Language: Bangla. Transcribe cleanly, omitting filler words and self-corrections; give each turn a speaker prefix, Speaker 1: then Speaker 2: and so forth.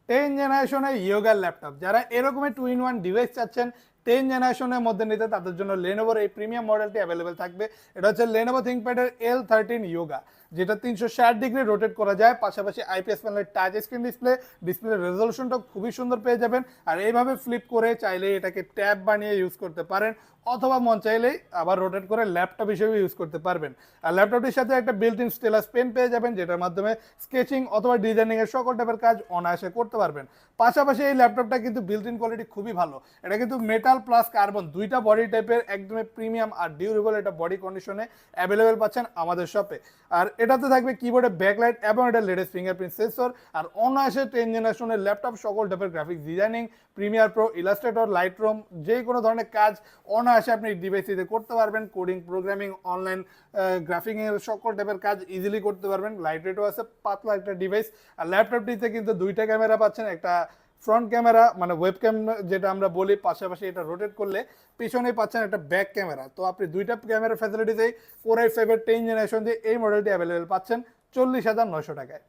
Speaker 1: 10 জেনারেশনের ইয়োগার ল্যাপটপ, যারা এরকমের 2-in-1 ডিভাইস চাচ্ছেন 10 জেনারেশনের মধ্যে নিতে, তাদের জন্য লেনোভোর এই প্রিমিয়াম মডেলটি অ্যাভেলেবেল থাকবে। এটা হচ্ছে লেনোভো থিংকপ্যাডের L13 ইয়োগা, যেটা 360 ডিগ্রি রোটেট করা যায়, পাশাপাশি আইপিএস প্যানেলের টাচ স্ক্রিন ডিসপ্লের রেজলিউশনটা খুবই সুন্দর পেয়ে যাবেন। আর এইভাবে ফ্লিপ করে চাইলে এটাকে ট্যাব বানিয়ে ইউজ করতে পারেন, অথবা মন চাইলেই আবার রোটেট করে ল্যাপটপ হিসেবে ইউজ করতে পারবেন। আর ল্যাপটপটির সাথে একটা বিল্ট ইন স্টেলাস পেন পেয়ে যাবেন, যেটার মাধ্যমে স্কেচিং অথবা ডিজাইনিং এর সকল টাইপের কাজ অনায়াসে করতে পারবেন। পাশাপাশি এই ল্যাপটপটা কিন্তু বিল্ট ইন কোয়ালিটি খুবই ভালো। এটা কিন্তু মেটাল প্লাস কার্বন দুইটা বডি টাইপের, একদমই প্রিমিয়াম আর ডিউরেবল এটা বডি কন্ডিশনে অ্যাভেলেবেল পাচ্ছেন আমাদের শপে। আর এটাতে থাকবে কিবোর্ডে ব্যাকলাইট এবং এটা লেটেস্ট ফিঙ্গারপ্রিন্ট সেন্সর। আর অনায়াসে 10 জেনারেশনের ল্যাপটপ সকল টাইপের graphics designing, Premiere Pro, Illustrator, Lightroom, যে কোনো ধরনের কাজ অনায়াসে আপনি ডিভাইসটিতে করতে পারবেন। কোডিং, প্রোগ্রামিং, অনলাইন গ্রাফিং এর সকল টাইপের কাজ ইজিলি করতে পারবেন। লাইট ওয়েটও আছে, পাতলা একটা ডিভাইস। আর ল্যাপটপটিতে কিন্তু দুইটা ক্যামেরা পাচ্ছেন, একটা ফ্রন্ট ক্যামেরা মানে ওয়েব ক্যামেরা যেটা আমরা বলি, পাশাপাশি এটা রোটেট করলে পিছনেই পাচ্ছেন একটা ব্যাক ক্যামেরা। তো আপনি দুইটা ক্যামেরা ফ্যাসিলিটিতেই কোর i5 10 জেনারেশন দিয়ে এই মডেলটি অ্যাভেলেবেল পাচ্ছেন 40,900 টাকায়।